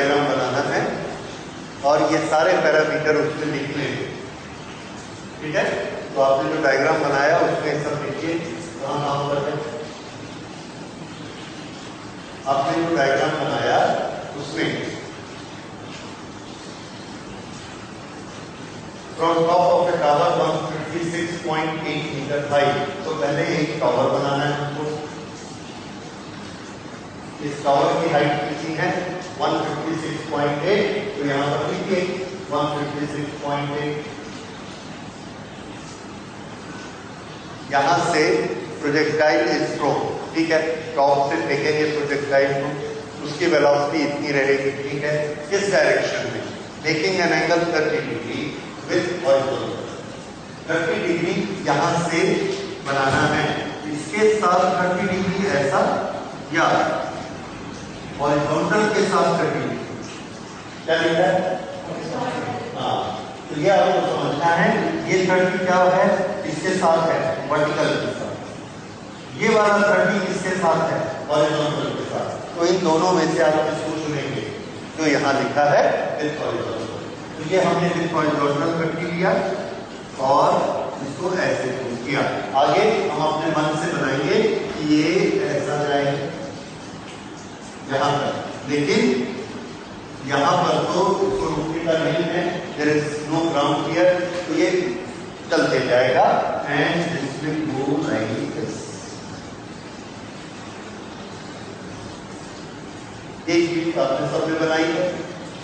Diagram बनाना है और ये सारे पैरामीटर उसमें लिखने हैं, ठीक है। तो आपने जो डायग्राम बनाया उसमें सब लिखिए कहाँ कहाँ पर है। आपने जो डायग्राम बनाया उसमें from top of the tower 156.8 metre height, तो पहले एक टावर बनाना है हमको। इस टावर की हाइट कितनी है 156.8, तो यहां पर लिखिए 156.8। यहां से प्रोजेक्टाइल इज थ्रोन, ठीक है। टॉप से फेंकेंगे प्रोजेक्टाइल को, उसकी वेलोसिटी इतनी रहेगी, ठीक है। किस डायरेक्शन में? Making an angle 30 degree with horizontal. 30 degree यहां से बनाना है, इसके साथ 30 डिग्री ऐसा या हॉरिजॉन्टल के साथ 30 डिग्री। क्या लिखा है? हाँ, तो ये आपको समझना है। ये 30 क्या है? इसके साथ है, वर्टिकल के साथ। ये वाला 30 किसके साथ है? हॉरिजॉन्टल के साथ। तो इन दोनों में से आप किसको चुनेंगे? जो यहाँ लिखा है विद हॉरिजॉन्टल। तो ये हमने विद हॉरिजॉन्टल 30 लिया और इसको ऐसे चूज किया। आगे हम अपने मन से बनाएंगे कि ये ऐसा जाए यहाँ पर, लेकिन यहाँ पर तो इसको रुकने का नहीं है, there is no ground here, तो ये चलते जाएगा and this will go like this. एक चीज आपने सबने बनाई है,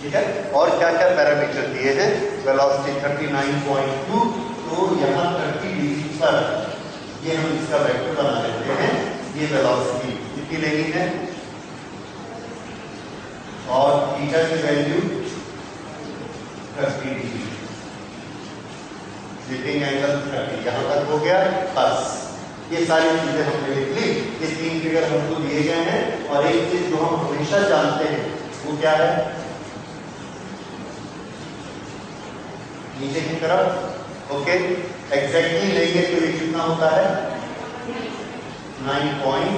ठीक है। और क्या क्या पैरामीटर दिए हैं? वेलोसिटी 39.2, तो यहाँ 30 डिग्री पर ये हम इसका वेक्टर बना लेते हैं। ये वेलोसिटी कितनी लेनी है और थीटा की वैल्यू 30 डिग्री, स्लिपिंग एंगल 30, यहां तक हो गया। बस ये सारी चीजें हमने लिख ली। ये 3 फिगर हमको दिए गए हैं और एक चीज जो हम हमेशा जानते हैं वो क्या है? नीचे की तरफ, ओके। एग्जैक्टली लेंगे तो ये कितना होता है 9.8,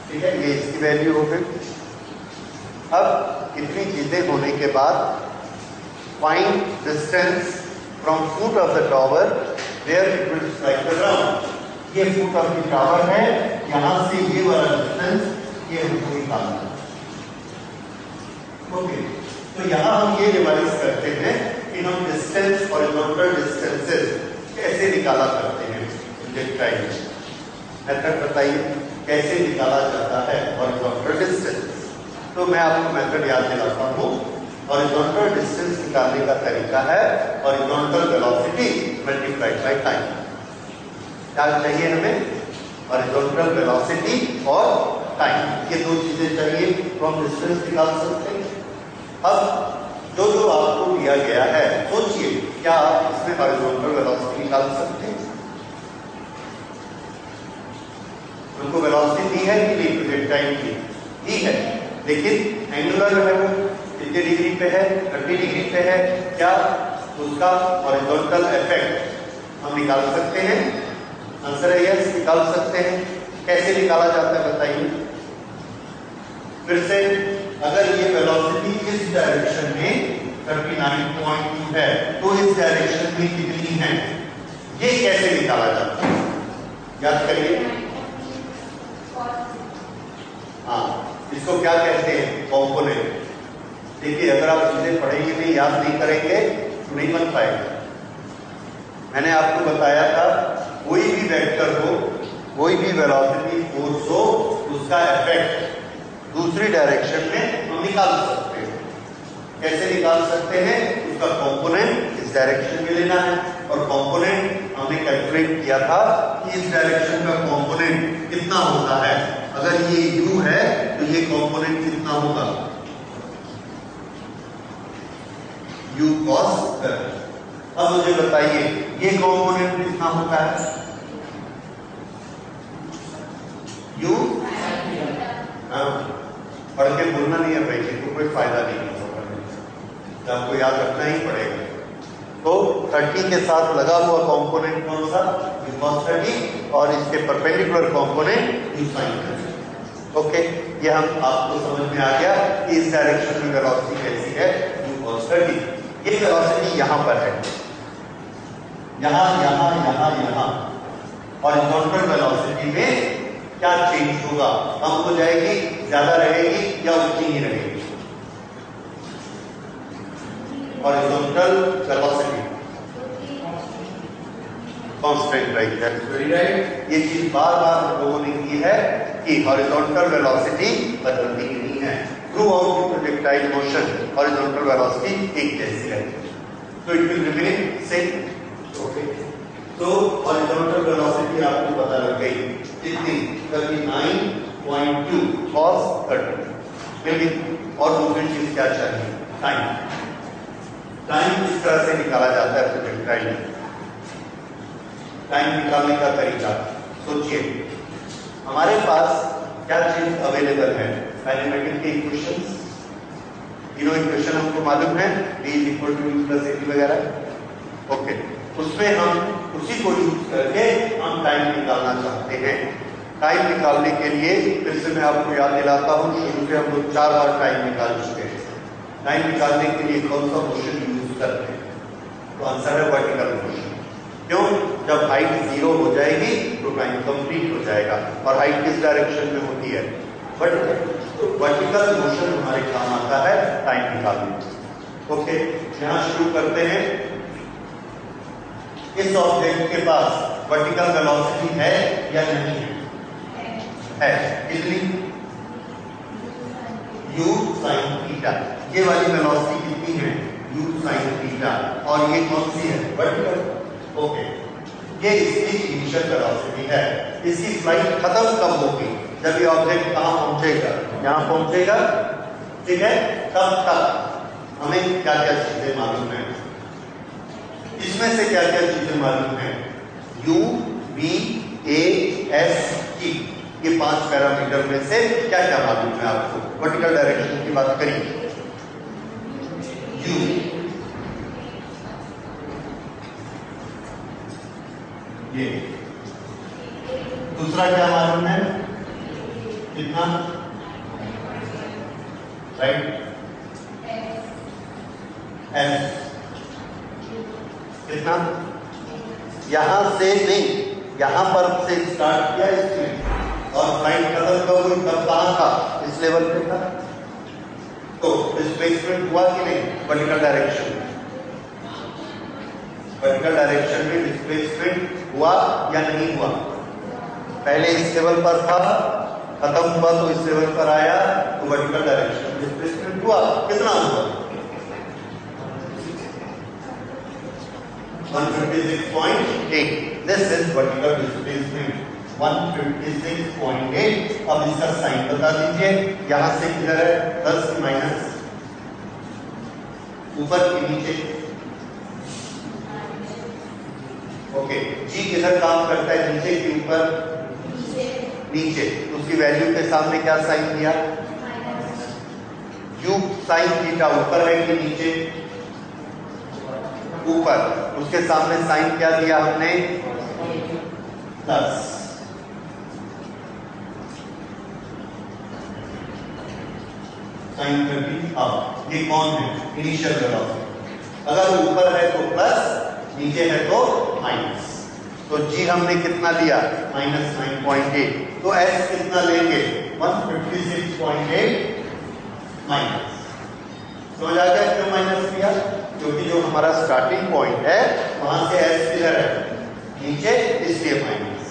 ठीक है। ये इसकी वैल्यू हो गई। अब इतनी चीजें होने के बाद find distance from foot of the tower where it will strike the ground. ये फुट ऑफ द टावर है, यहां से ये वाला डिस्टेंस ये हमको निकालना है, ओके। तो यहां हम ये रिवाइज करते हैं कि हम डिस्टेंस हॉरिजॉन्टल डिस्टेंसेस कैसे निकाला करते हैं प्रोजेक्टाइल। मेथड बताइए कैसे निकाला जाता है हॉरिजॉन्टल डिस्टेंस। तो मैं आपको मेथड याद दिलाता हूँ। हॉरिजॉन्टल डिस्टेंस निकालने का तरीका है horizontal velocity multiplied by time. क्या चाहिए हमें? हॉरिजॉन्टल वेलोसिटी और टाइम, ये दो चीजें चाहिए तो हम डिस्टेंस निकाल सकते हैं। अब जो जो आपको दिया गया है सोचिए, क्या आप इसमें हॉरिजॉन्टल वेलोसिटी निकाल सकते हैं? उनको वेलोसिटी दी है कि नहीं? प्रोजेक्टाइल की दी है, लेकिन एंगुलर है वो कितने डिग्री पे है? 30 डिग्री पे है। क्या उसका हॉरिजॉन्टल इफेक्ट हम निकाल सकते हैं? आंसर है यस, निकाल सकते हैं। कैसे निकाला जाता है बताइए फिर से। अगर ये वेलोसिटी इस डायरेक्शन में 39.2 है तो इस डायरेक्शन में कितनी है? ये कैसे निकाला जाता है? याद करिए। हाँ, इसको क्या कहते हैं? कॉम्पोनेंट। देखिए, अगर आप चीजें पढ़ेंगे नहीं, याद नहीं करेंगे तो नहीं बन पाएगा। मैंने आपको बताया था कोई भी वेक्टर हो, कोई भी वेलोसिटी फोर्स हो, उसका इफेक्ट दूसरी डायरेक्शन में हम निकाल सकते हैं। कैसे निकाल सकते हैं? उसका कंपोनेंट इस डायरेक्शन में लेना है और कंपोनेंट हमने कैलकुलेट किया था कि इस डायरेक्शन का कंपोनेंट कितना होता है। अगर ये u है तो ये कंपोनेंट कितना होगा? u cos। अब मुझे बताइए ये कंपोनेंट कितना होता है? u। पढ़ के बोलना नहीं है भाई, तो कोई फायदा नहीं होगा, तो आपको याद रखना ही पड़ेगा। तो 30 के साथ लगा हुआ कंपोनेंट कौन सा? u cos 30 और इसके perpendicular component u sin 30। Okay, ये हम आपको समझ में आ गया कि इस डायरेक्शन में वेलोसिटी कैसी है, u cos 30। ये वेलोसिटी यहाँ पर है, यहाँ यहाँ यहाँ यहाँ, हॉरिजॉन्टल वेलोसिटी में क्या चेंज होगा, कम हो जाएगी, ज्यादा रहेगी या उतनी ही रहेगी? Horizontal velocity constant right. ये चीज बार बार हम लोगों ने की है कि हॉरिजॉन्टल वेलोसिटी बदलती नहीं है। Through out the projectile motion horizontal velocity एक जैसी है, तो it will remain same. Okay, तो हॉरिजॉन्टल वेलोसिटी आपको पता लग गई कितनी, 39.2 cos 30। और दूसरी चीज क्या चाहिए, टाइम। टाइम इस तरह से निकाला जाता है प्रोजेक्टाइल में। टाइम निकालने का तरीका सोचिए, हमारे पास क्या चीज अवेलेबल है, काइनेमेटिक के इक्वेशंस, तीनों इक्वेशन हमको मालूम है, v = u + at वगैरह। ओके, उसमें हम उसी को यूज करके हम टाइम निकालना चाहते हैं। टाइम निकालने के लिए फिर से मैं आपको याद दिलाता हूँ, शुरू से हम लोग 4 बार टाइम निकाल चुके हैं। टाइम निकालने के लिए कौन सा मोशन यूज करते हैं, तो आंसर है वर्टिकल मोशन। क्यों? जब हाइट 0 हो जाएगी तो टाइम कंप्लीट हो जाएगा, और हाइट किस डायरेक्शन में होती है, वर्टिकल। तो वर्टिकल मोशन हमारे काम आता है टाइम निकालने में। ओके, यहाँ शुरू करते हैं। इस ऑब्जेक्ट के पास वर्टिकल वेलोसिटी है या नहीं है? कितनी? u sin theta. ये वाली वेलोसिटी कितनी है, u sin थीटा, और ये कौन सी है, वर्टिकल। ओके, ये इसकी इनिशियल वेलोसिटी है। इसकी फ्लाइट खत्म कब होगी, जब ये ऑब्जेक्ट कहां पहुंचेगा, यहां पहुंचेगा, ठीक है। तब तक हमें क्या क्या चीजें मालूम है, इसमें से क्या क्या चीजें मालूम है, u v a s t, ये 5 पैरामीटर में से क्या क्या मालूम है आपको। वर्टिकल डायरेक्शन की बात करिए, u, ये दूसरा क्या मालूम है, कितना, राइट, एस कितना, यहां से नहीं, यहां पर से स्टार्ट किया इसने, और फ्लाइट खत्म कब हुई, तब कहां था, इस लेवल पे था। तो डिस्प्लेसमेंट हुआ कि नहीं, वर्टिकल डायरेक्शन में, वर्टिकल डायरेक्शन में डिस्प्लेसमेंट हुआ या नहीं हुआ? पहले इस लेवल पर था, खत्म हुआ तो इस लेवल पर आया, तो वर्टिकल डायरेक्शन में डिस्प्लेसमेंट हुआ। कितना हुआ, 156.8। This is vertical displacement, 156.8। अब इसका साइन बता दीजिए, यहां से किधर है, प्लस की माइनस, ऊपर के नीचे। ओके, जी किधर काम करता है, नीचे के ऊपर, नीचे। तो उसकी वैल्यू के सामने क्या साइन दिया, u sin थीटा ऊपर है कि नीचे, ऊपर। उसके सामने साइन क्या दिया हमने, प्लस। साइन 30। अब ये कौन है, इनिशियल वेलोसिटी। अगर ऊपर है तो प्लस, नीचे है तो माइनस। तो जी हमने कितना लिया, -9.8। तो एस कितना लेंगे, 156.8 माइनस। समझ आ गया क्यों माइनस लिया, क्योंकि जो हमारा स्टार्टिंग पॉइंट है वहां से एस किधर है, नीचे, इसलिए minus.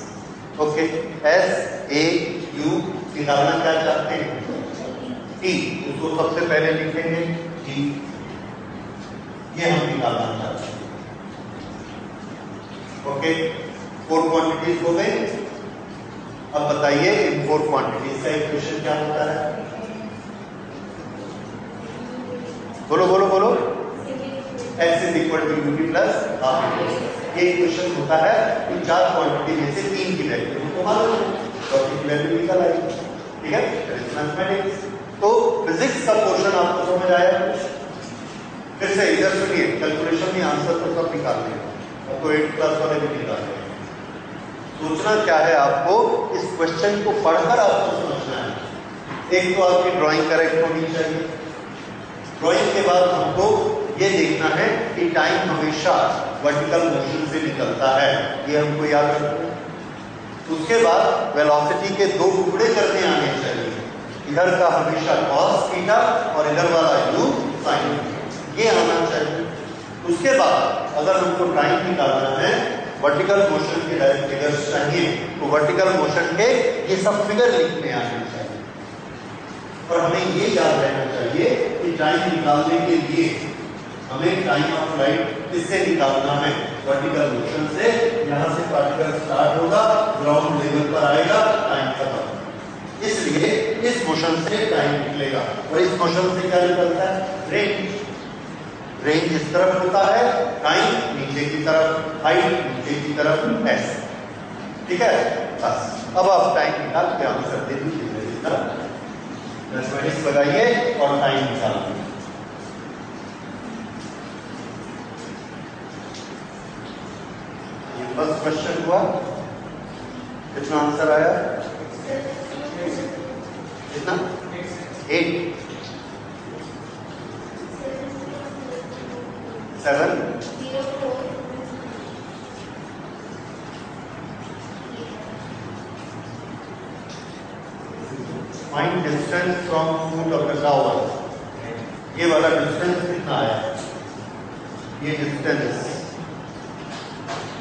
Okay, S A you निकालना क्या चाहते हैं, टी, उसको सबसे पहले लिखेंगे टी, ये हम निकालना चाहते हैं। ओके, 4 क्वांटिटीज हो गई। अब बताइए इन 4 क्वांटिटीज का इक्वेशन क्या होता है, बोलो बोलो बोलो। x = ut + r। ये इक्वेशन होता है इन 4 क्वांटिटी में से 3 की वैल्यू तो मालूम है, चौथी की वैल्यू निकल आएगी, ठीक है। मैथमेटिक्स, तो फिजिक्स का पोर्शन आपको समझ आया। फिर से इधर सुनिए, कैलकुलेशन में आंसर तो सब निकालते हैं, तो 8th क्लास वाले भी निकालते हैं। सोचना क्या है आपको, इस क्वेश्चन को पढ़कर आपको समझना है एक तो आपकी ड्राइंग करेक्ट होनी चाहिए। ड्राइंग के बाद हमको ये देखना है कि टाइम हमेशा वर्टिकल मोशन से निकलता है, ये हमको याद रखना है। उसके बाद वेलोसिटी के दो टुकड़े करने आने चाहिए, इधर का हमेशा cos थीटा और इधर वाला u sin, ये आना चाहिए। उसके बाद अगर हमको टाइम निकालना है, वर्टिकल मोशन के डायरेक्ट फिगर्स चाहिए, तो वर्टिकल मोशन के ये सब फिगर लिखने आने चाहिए। और हमें ये याद रहना चाहिए कि टाइम निकालने के लिए हमें टाइम ऑफ फ्लाइट किससे निकालना है, वर्टिकल मोशन से। यहाँ से पार्टिकल स्टार्ट होगा, ग्राउंड लेवल पर आएगा, टाइम खत्म। इसलिए इस मोशन से टाइम निकलेगा। और इस मोशन से क्या निकलता है, रेंज। रेंज इस तरफ होता है, टाइम नीचे की तरफ, हाइट नीचे की तरफ, ऐसे। ठीक है, बस अब आप टाइम निकाल के आंसर दे दीजिए। मैथमेटिक्स लगाइए और टाइम निकालिए। फर्स्ट क्वेश्चन हुआ, कितना आंसर आया, कितना, 8 7 find distance from foot of the tower. ये वाला डिस्टेंस कितना आया, ये डिस्टेंस,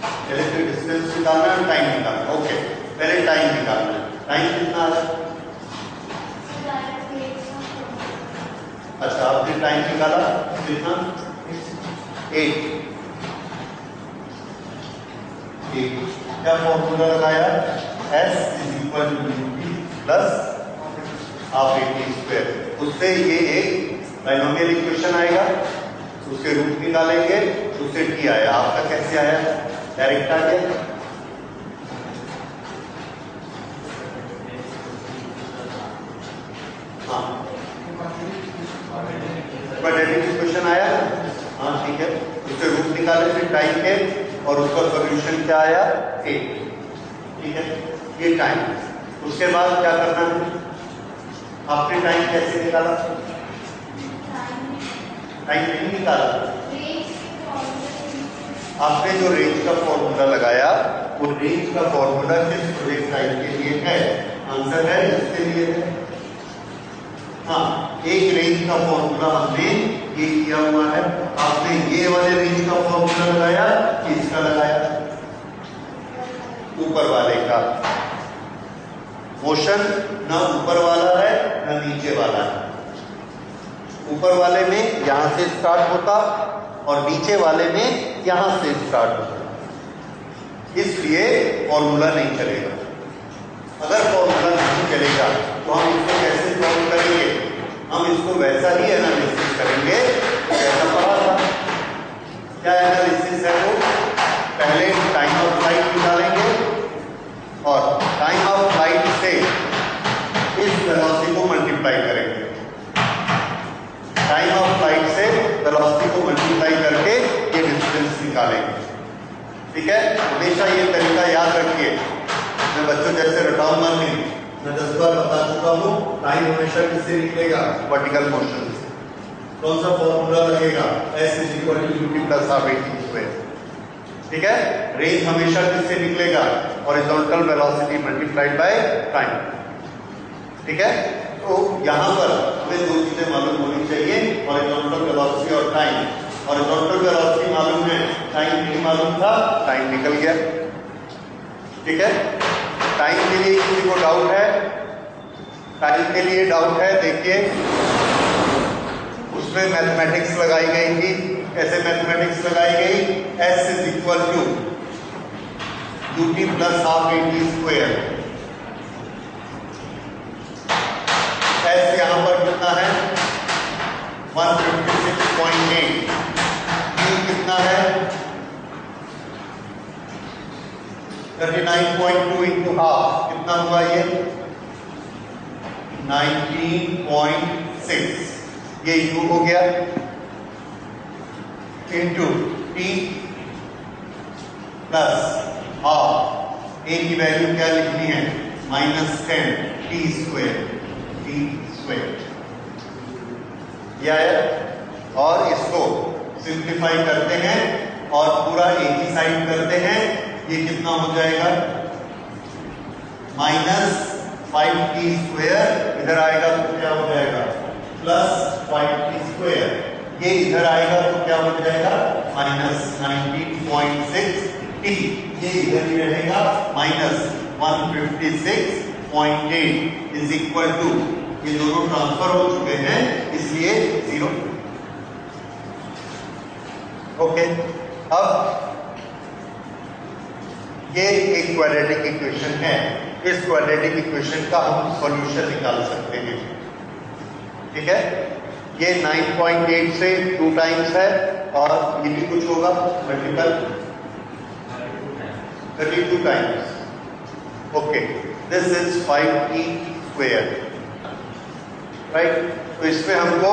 पहले तो डिस्टेंस निकालना है, टाइम निकालना। ओके, पहले टाइम निकालना है। टाइम कितना आया, अच्छा आपने टाइम निकाला कितना, 8। क्या फॉर्मूला लगाया, S = UT plus half AT square. उससे ये एक बाइनोमियल इक्वेशन आएगा, उसके रूट निकालेंगे, उससे T आया। आपका कैसे आया, डायरेक्ट आ गया। हाँ, क्वाड्रेटिक इक्वेशन आया। हाँ ठीक है, उससे रूट निकाले, फिर टाइम के, और उसका सॉल्यूशन क्या आया, 8। ठीक है, ये टाइम। उसके बाद क्या करना है, आपने टाइम कैसे निकाला, टाइम नहीं निकाला, आपने जो रेंज का फॉर्मूला लगाया, वो रेंज का फॉर्मूला किस प्रोजेक्ट टाइम के लिए है, आंसर है इसके लिए है। हाँ, एक रेंज का फॉर्मूला हमने ये किया हुआ है। आपने ये वाले रेंज का फॉर्मूला लगाया, इसका लगाया, ऊपर वाले का। मोशन ना ऊपर वाला है ना नीचे वाला है। ऊपर वाले में यहां से स्टार्ट होता और नीचे वाले में यहां से स्टार्ट होता, इसलिए फॉर्मूला नहीं चलेगा। अगर फॉर्मूला नहीं चलेगा तो हम इसको कैसे सॉल्व करेंगे, हम इसको वैसा ही एनालिसिस करेंगे जैसा पढ़ा था। क्या एनालिसिस है वो, पहले टाइम ऑफ फ्लाइट निकालेंगे और टाइम ऑफ फ्लाइट से इस वेलोसिटी को मल्टीप्लाई करेंगे। टाइम ऑफ फ्लाइट से वेलोसिटी को मल्टीप्लाई करके ये डिस्टेंस निकालेंगे। ठीक है, हमेशा ये तरीका याद रखिए। मैं बच्चों जैसे रटाऊंगा नहीं, मैं 10 बार बता चुका हूँ। टाइम हमेशा किससे निकलेगा, वर्टिकल मोशन से। कौन सा फॉर्मूला लगेगा, S = UT plus half AT square. ठीक है, रेंज हमेशा किससे निकलेगा, horizontal velocity multiplied by time. ठीक है, तो यहाँ पर हमें दो चीजें मालूम होनी चाहिए, हॉरिजॉन्टल वेलोसिटी और टाइम। हॉरिजॉन्टल वेलोसिटी मालूम है, टाइम नहीं मालूम था, टाइम निकल गया। ठीक है, टाइम के लिए किसी को डाउट है, टाइम के लिए डाउट है, देखिए उसमें मैथमेटिक्स लगाई गई थी। कैसे मैथमेटिक्स लगाई गई, S = UT plus half AT square. S यहां पर कितना है, 156.8। U कितना है, 39.2 इंटू हाफ, कितना हुआ ये, 19.6। ये U हो गया, into T plus half. A की वैल्यू क्या लिखनी है, -10 T स्क्वायर। T square. यह और इसको सिंप्लीफाई करते हैं और पूरा एक ही साइड करते हैं। ये कितना हो जाएगा? -5t square. इधर आएगा तो क्या हो जाएगा? +5t square. ये इधर आएगा तो क्या हो जाएगा? -19.6t। ये इधर ही रहेगा, -156.8 इज इक्वल टू, ये दोनों ट्रांसफर हो चुके हैं इसलिए 0। ओके, अब ये एक क्वाड्रेटिक इक्वेशन है। इस क्वाड्रेटिक इक्वेशन का हम सॉल्यूशन निकाल सकते हैं। ठीक है, ये 9.8 से 2 टाइम्स है और ये भी कुछ होगा multiple 32 times. Okay, this is 5t square, right. तो इसमें हमको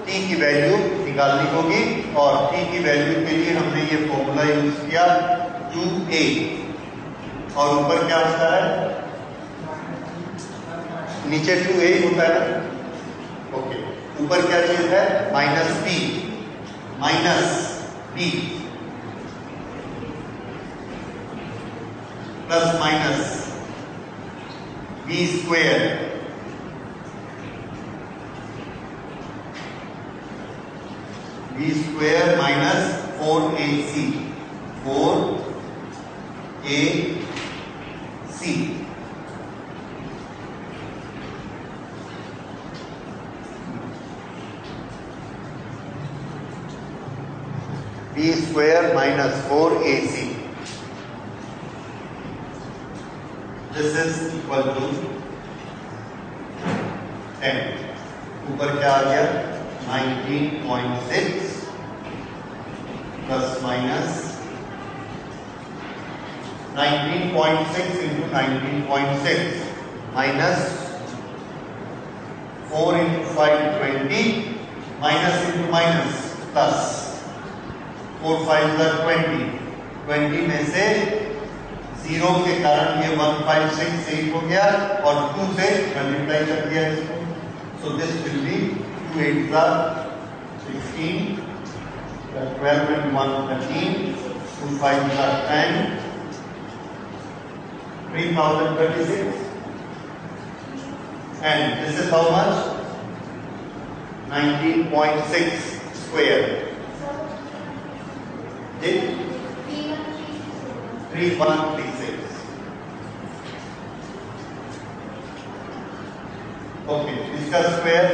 t की वैल्यू निकालनी होगी और t की वैल्यू के लिए हमने ये फॉर्मूला यूज किया 2a, और ऊपर क्या होता है? नीचे 2a होता है ना। ओके, ऊपर क्या चीज है? -p -b plus minus b square minus 4ac 4ac b square minus 4ac। This is equal to 10। ऊपर क्या आ गया? 19.6 plus minus 19.6 into 19.6 minus 4 into 5 20 minus into minus plus 4 5 20 में से 0 के कारण ये 1568 हो गया और 2 से मल्टीप्लाई कर दिया इसको। So this will be 2 8 16 12 and 1 13 2 5 10 3036 and this is how much? 19.6 square. 3136. Okay, इसका square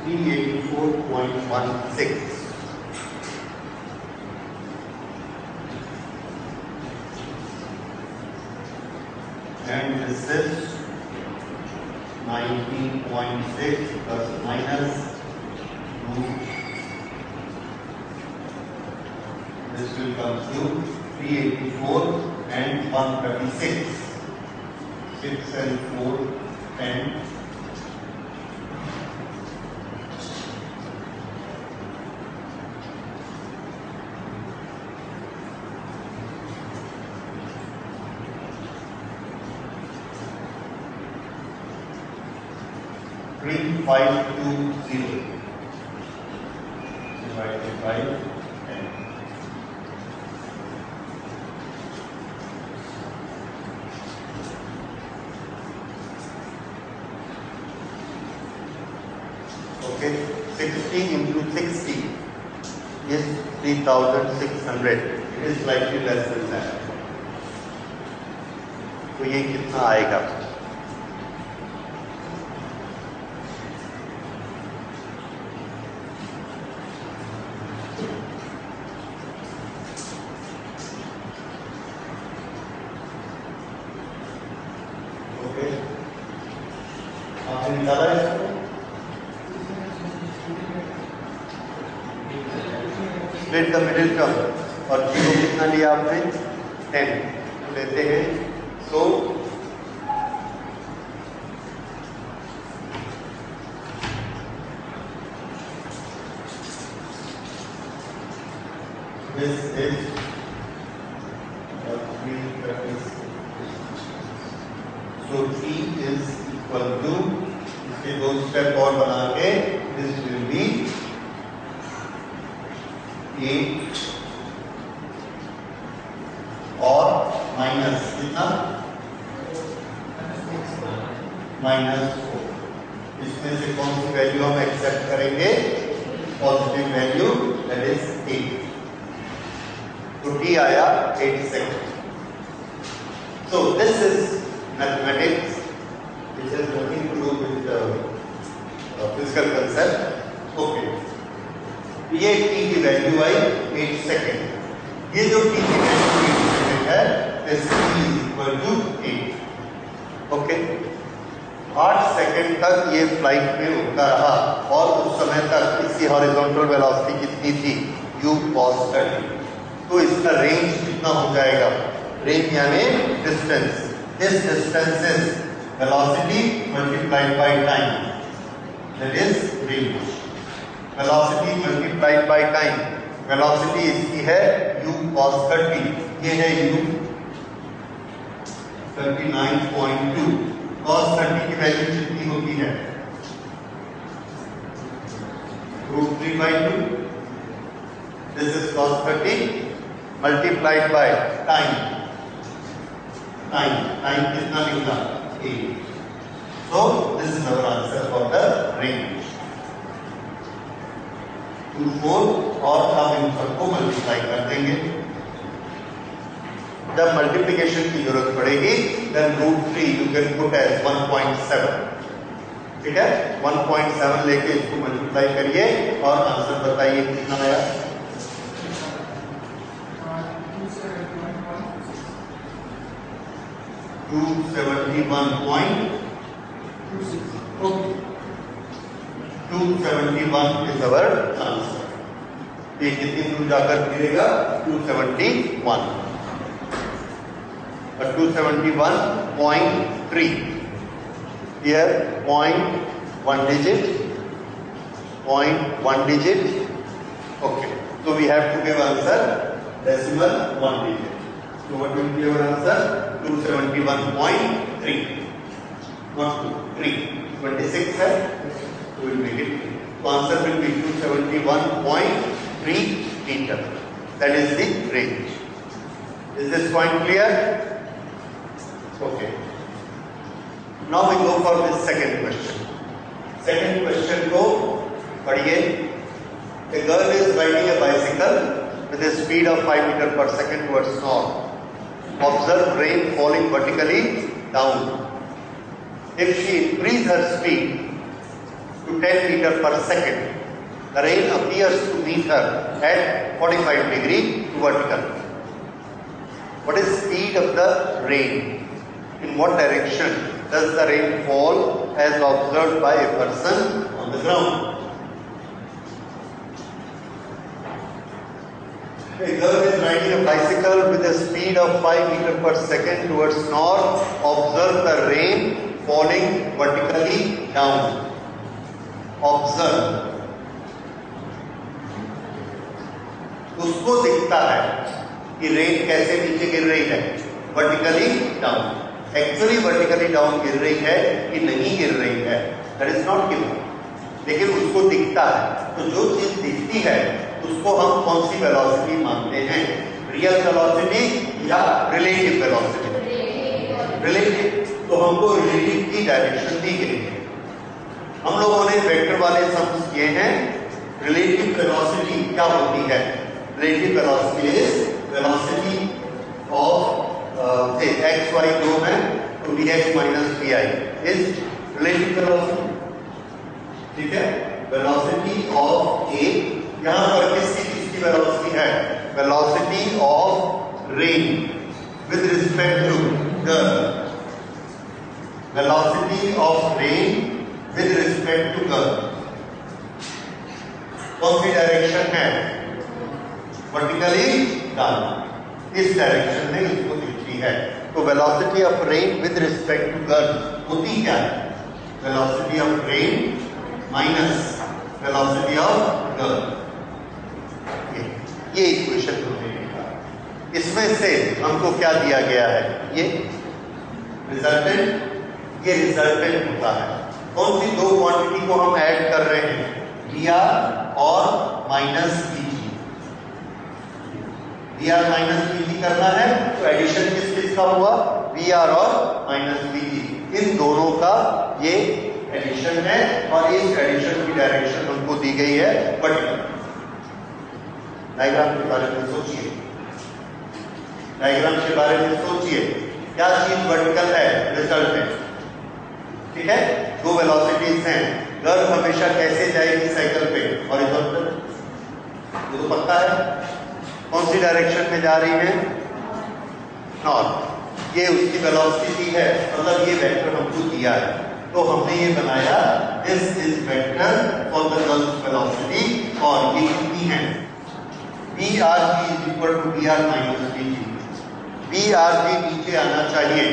$384.16 and this is 19.6 plus minus 2. This will come to 384 and 136. 6 and 4 10. 3520 divided by 10. Okay, 60 into 60 is 3600. It is slightly less than that. तो ये कितना आएगा? Okay, आपने निकाला इसको? Split the middle term और जी को कितना लिया आपने? 10 लेते हैं। So this is 336. So T is equal to, इसके दो स्टेप और बना के this will be 8 और माइनस कितना? -4। इसमें से कौन सी वैल्यू हम एक्सेप्ट करेंगे? Positive value, that is 8। तो टी आया 8 second. So this is mathematics which has nothing to do with physical concept. Okay, ये टी की वैल्यू आई 8 सेकंड। ये जो टी की वैल्यू 8 सेकंड है, this T is equal to 8। Okay, 8 second तक ये फ्लाइट में उड़ता रहा और उस समय तक इसकी हॉरिजॉन्टल वेलोसिटी कितनी थी? u cos 30। तो इसका रेंज कितना हो जाएगा? रेंज यानी distance. This distance is velocity multiplied by time, that is range. Velocity multiplied by time, velocity इसकी है u cos 30, ये है u 39.2। cos 30 की वैल्यू कितनी होती है? √3/2। This is cos 30 multiplied by time. Time कितना लिखना? 8। So this is our answer for the range. 2 4 और अब इन सबको मल्टीप्लाई कर देंगे। जब मल्टीप्लिकेशन की जरूरत पड़ेगी then √3 you can put as 1.7। ठीक है, 1.7 लेके इसको मल्टीप्लाई करिए और आंसर बताइए कितना आया? 271.26। 271 इज अवर आंसर। ये कितनी दूर जाकर गिरेगा? 271। 271.3 here, 0.1 digit, 0.1 digit. Okay, so we have to give answer decimal 1 digit. So what will be our answer? 271.3, not 3, 26 है, so we will make it 3. So answer will be 271.3 meter. That is the range. Is this point clear? Okay. Now we go for the second question. Second question को पढ़िए. A girl is riding a bicycle with a speed of 5 meters per second towards north. Observe rain falling vertically down. If she increases her speed to 10 meters per second, the rain appears to meet her at 45 degrees vertical. What is speed of the rain? In what direction does the rain fall as observed by a person on the ground? A girl is riding a bicycle with a speed of 5 meters per second towards north. Observe the rain falling vertically down. Observe. उसको दिखता है कि rain कैसे नीचे गिर रही है? Vertically down. Actually vertically down गिर रही है कि नहीं गिर रही है? दैट इज नॉट गिवन, लेकिन उसको दिखता है। तो जो चीज दिखती है उसको हम कौन सी वेलोसिटी मानते हैं, रियल वेलोसिटी या रिलेटिव वेलोसिटी? रिलेटिव। तो हमको रिलेटिव की डायरेक्शन दी गई है। हम लोगों ने वेक्टर वाले सम्स किए हैं। रिलेटिव वेलोसिटी क्या होती है? Relative velocity is velocity of X Y दो है तो D X minus D I is relative velocity, ठीक है। वेलोसिटी ऑफ ए, यहां पर किसकी वेलोसिटी है? Velocity of rain with respect to girl, velocity of rain with respect to girl. कौन सी डायरेक्शन है? वर्टिकली डाउन, इस डायरेक्शन में उसको दिखती है। तो velocity of rain with respect to girl होती क्या है? Velocity of rain minus velocity of girl, ये इक्वेशन होने का। इसमें से हमको क्या दिया गया है? ये रिजल्टेंट, ये रिजल्टेंट होता है। कौन सी दो क्वांटिटी को हम ऐड कर रहे हैं? VR और minus VG। VR minus VG करना है तो एडिशन किस का हुआ? VR और माइनस VG, इन दोनों का ये एडिशन है और इस एडिशन की डायरेक्शन हमको दी गई है वर्टिकल। डायग्राम के बारे में सोचिए, डायग्राम के बारे में सोचिए, क्या चीज वर्टिकल है? रिजल्टेंट, ठीक है। दो वेलोसिटीज हैं, गर्ल हमेशा कैसे जाएगी साइकिल पे? हॉरिजॉन्टल, ये तो पता है। कौन सी डायरेक्शन में जा रही है? नॉर्थ। ये उसकी वेलोसिटी है, मतलब ये वेक्टर हमको दिया है तो हमने ये बनाया this is vector for the girl's velocity और ये कितनी है? VRG is equal to VR minus VG। VRG नीचे आना चाहिए।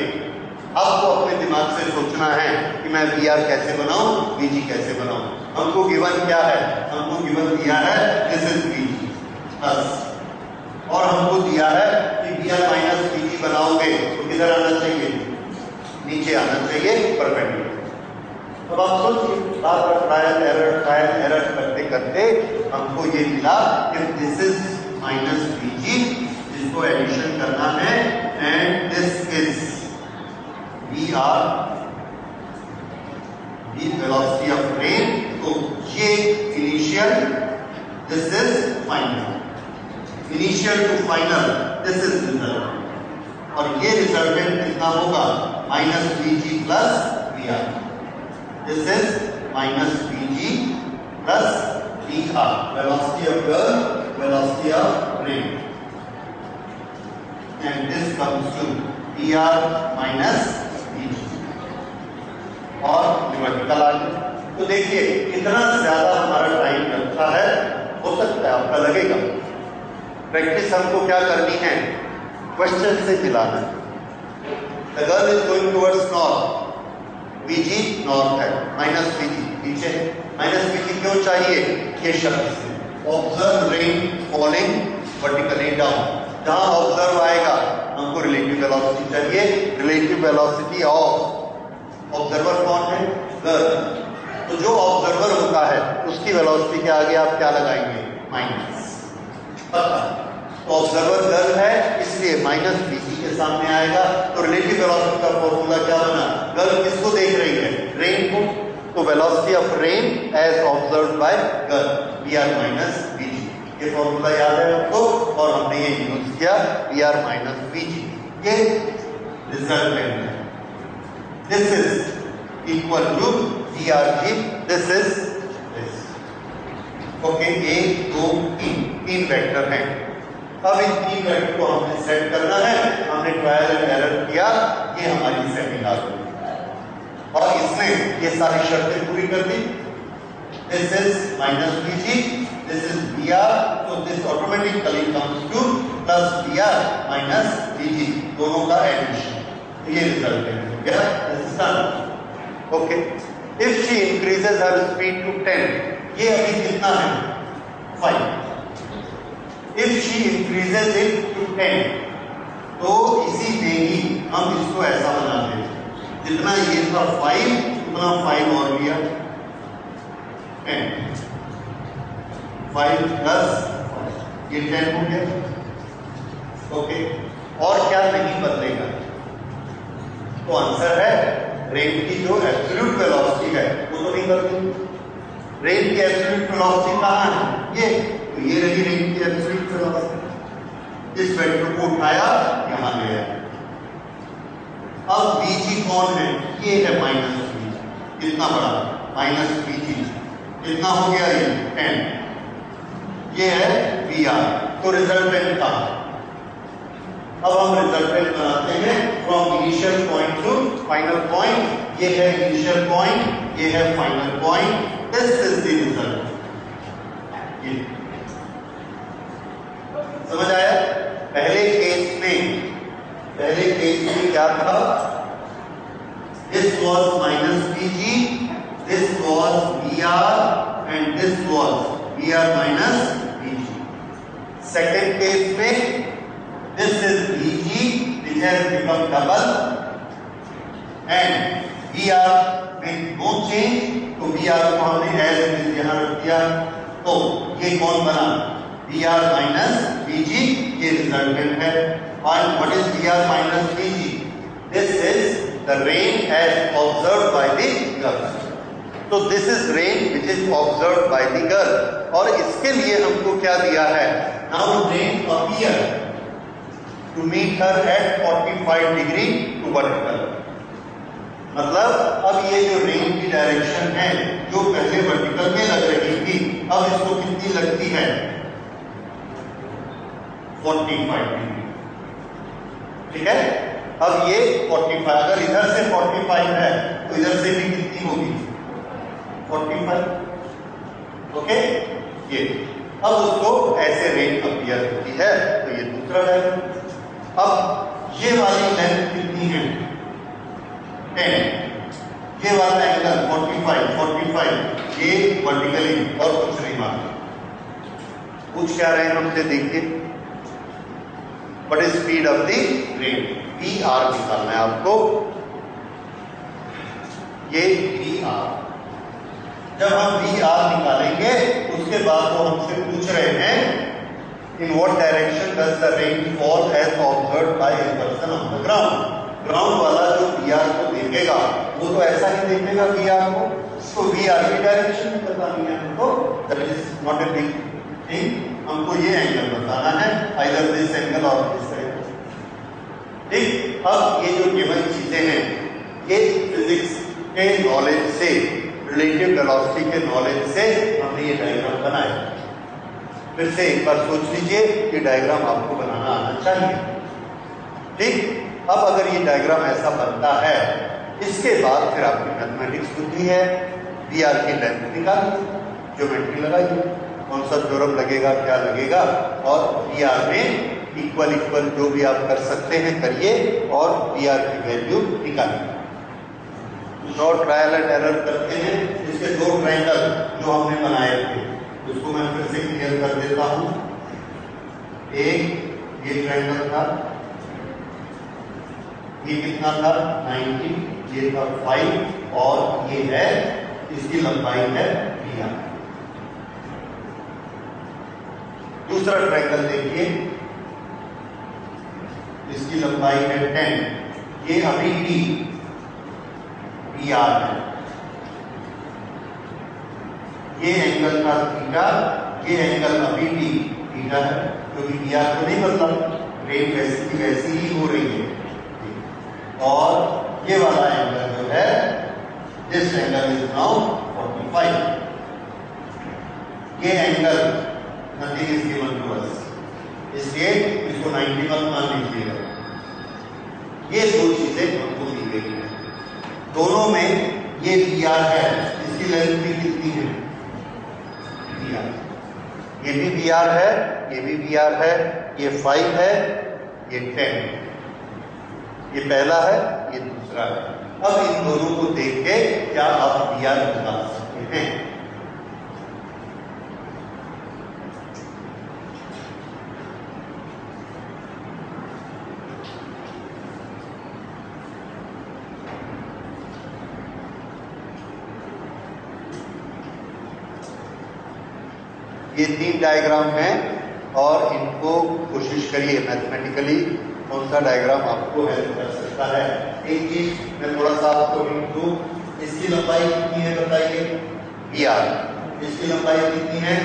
आपको अपने दिमाग से सोचना है कि मैं VR कैसे बनाऊं, VG कैसे बनाऊं। हमको गिवन क्या है? हमको गिवन दिया है दिस इज VG बस, और हमको दिया है कि VR माइनस VG बनाओगे तो किधर आना चाहिए? नीचे आना चाहिए, परपेंडिकुलर। अब आप सोचिए, बार बार ट्रायल एरर करते करते हमको ये मिला कि दिस इज माइनस VG, जिसको एडिशन करना है, and this is VR, the velocity of train। तो ये initial, this is final, initial to final, this is result. और ये रिजल्टेंट कितना होगा? Minus VG plus VR। This is minus VG plus VR, velocity of girl, velocity of train, and this comes to VR minus और vertical आ गया। तो देखिए कितना ज्यादा हमारा टाइम लगता है, हो सकता है आपका लगेगा। प्रैक्टिस हमको क्या करनी है? क्वेश्चन से मिलाना है। The girl is going towards north, VG north है, माइनस VG नीचे। माइनस VG क्यों चाहिए? ये शब्द से observe rain falling vertically down. जहां ऑब्जर्व आएगा हमको रिलेटिव वेलोसिटी चाहिए। रिलेटिव वेलोसिटी ऑफ ऑब्जर्वर कौन है? गर्ल। तो जो ऑब्जर्वर होता है उसकी वेलोसिटी के आगे आप क्या लगाएंगे? माइनस। पता, तो ऑब्जर्वर गर्ल है इसलिए माइनस VG के सामने आएगा। तो रिलेटिव वेलोसिटी का फॉर्मूला क्या बना? गर्ल किसको देख रही है? रेन को। तो velocity of rain as observed by girl, VR minus VG। ये फॉर्मूला याद है आपको, और हमने ये यूज किया VR माइनस VG। ये रिजल्टेंट है। This is equal to VRG, this is this। Okay, 1 2 3 vector हैं। अब इन 3 वेक्टर को हमने सेट करना है। हमने ट्रायल एंड एरर किया, ये हमारी सेटिंग आ गई और इसने ये सारी शर्तें पूरी कर दी। This is minus VG, this is VR, तो this automatically comes to plus VR minus VG, दोनों का एडिशन। ये रिजल्ट है। This is done. Okay. If she increases her speed to 10, ये अभी कितना है? 5. If she increases it to 10, तो इसी में ही हम इसको ऐसा बना दें, जितना ये था 5 उतना 5 और लिया 10, 5 प्लस ये 10 हो गया। ओके, और क्या नहीं बदलेगा? तो आंसर है रेन की जो एब्सोल्यूट वेलोसिटी है वो तो नहीं बदलेगी। रेन की एब्सोल्यूट वेलोसिटी कहाँ है? ये, तो ये रही रेन की एब्सोल्यूट वेलोसिटी। इस वेक्टर को उठाया, यहां ले आया। अब Vg कौन है? ये है माइनस V। कितना बड़ा? Minus Vg। कितना हो गया ये? 10। ये है Vr। तो रिजल्टेंट कहाँ? अब हम रिजल्टेंट बनाते हैं from initial point two final point. ये है इनिशियल पॉइंट, ये है final point. This is the result. ये समझ आया? पहले केस में क्या था? This was minus Vg, this was Vr and this was Vr minus Vg। Second case में this is Vg which has become double and Vr with no change। तो Vr को हमने as it is यहां रख दिया। तो ये कौन बना? Vr minus Vg। ये रिजल्टेंट है। And what is Vr minus Vg? This is the rain as observed by the girl। तो this is rain which is observed by the girl। और इसके लिए हमको क्या दिया है? Now rain appear to meet her at 45 degree to vertical। मतलब अब ये जो रेन की डायरेक्शन है जो पहले वर्टिकल में लग रही थी, अब इसको कितनी लगती है? 45 डिग्री। ठीक है, अब ये 45, अगर इधर से 45 है तो इधर से भी कितनी होगी? 45। ओके, ये अब उसको ऐसे रेन अपीयर होती है। तो ये दूसरा डायग्राम। अब ये वाली लेंथ कितनी है? 10। ये वाला एंगल 45, ये वर्टिकली और कुछ नहीं मांगा। पूछ क्या रहे हैं हमसे? देखिए, what is speed of the rain? Vr निकालना है आपको। ये Vr, जब हम Vr निकालेंगे उसके बाद वो हमसे पूछ रहे हैं in what direction does the rain fall as observed by a person on the ground। Ground वाला जो Vr को देखेगा वो तो ऐसा ही देखेगा Vr को, तो Vr की डायरेक्शन में बतानी है हमको। That is not a big thing. हमको ये एंगल बताना है, आइदर दिस एंगल और दिस एंगल। ठीक, अब ये जो केवल चीजें हैं ये फिजिक्स के नॉलेज से, रिलेटिव वेलोसिटी के नॉलेज से हमने ये डायग्राम बनाया। फिर से एक बार सोच लीजिए कि डायग्राम आपको बनाना आना चाहिए। ठीक, अब अगर ये डायग्राम ऐसा बनता है, इसके बाद फिर आपकी मैथमेटिक्स बुद्धि है। Vr की लेंथ निकालिए, ज्योमेट्री लगाइए, कौन सा थ्योरम लगेगा, क्या लगेगा, और Vr में इक्वल जो भी आप कर सकते हैं करिए और Vr की वैल्यू निकालिए। तो ट्रायल एंड एरर करते हैं। इसके दो ट्रायंगल जो हमने बनाए थे उसको मैं फिर से क्लियर कर देता हूं। एक ये ट्रायंगल था, ये कितना था? 90, ये था 5 और ये है, इसकी लंबाई है Vr। दूसरा ट्रायंगल देखिए, इसकी लंबाई है 10, ये अभी Vr है। ये एंगल था थीटा, ये एंगल अभी भी थीटा है क्योंकि Vr को नहीं बदला, रेन वैसी की वैसी ही हो रही है। और ये वाला एंगल जो है, दिस एंगल इज नाउ 45। ये angle nothing is given to us, इसलिए इसको 91 मान लीजिएगा। ये दो चीजें हमको दी गई है। दोनों में ये Vr है, इसकी लेंथ भी कितनी है? Vr। ये भी Vr है, ये भी Vr है, ये 5 है, ये 10। ये पहला है, ये दूसरा है। अब इन दोनों को देख के क्या आप Vr निकाल सकते हैं? ये 3 डायग्राम हैं और इनको कोशिश करिए मैथमेटिकली कौन सा डायग्राम आपको हेल्प कर सकता है। एक चीज मैं थोड़ा सा आपको हिंट दूं, इसकी लंबाई कितनी है बताइए? PR। इसकी लंबाई कितनी है?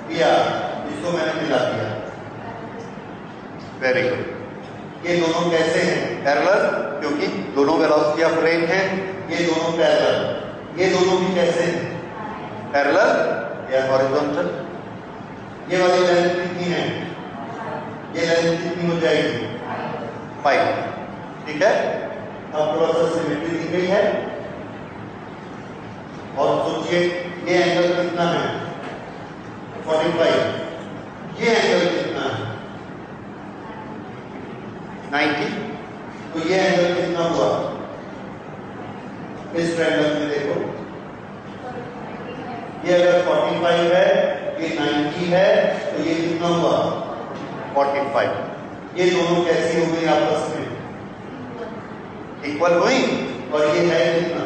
PR। इसको मैंने मिला दिया। Very good. ये दोनों कैसे हैं? पैरेलल, क्योंकि दोनों वेलोसिटी ऑफ रेन हैं। ये दोनों पैरेलल। ये दोनों भी कैसे हैं? पैरेलल या हॉरिजॉन्टल। ये वाली लेंथ कितनी है? ये लेंथ कितनी हो जाएगी? 5। ठीक है, अब थोड़ा सा सिमेट्री दी गई है और सोचिए ये एंगल कितना है? 45। ये एंगल कितना है? 90। तो ये एंगल कितना हुआ? इस ट्रायंगल में देखो, ये अगर 45 है, ये 90 है, तो ये कितना हुआ? 45। ये दोनों कैसी हो गई आपस में? इक्वल हुई। और ये है कितना?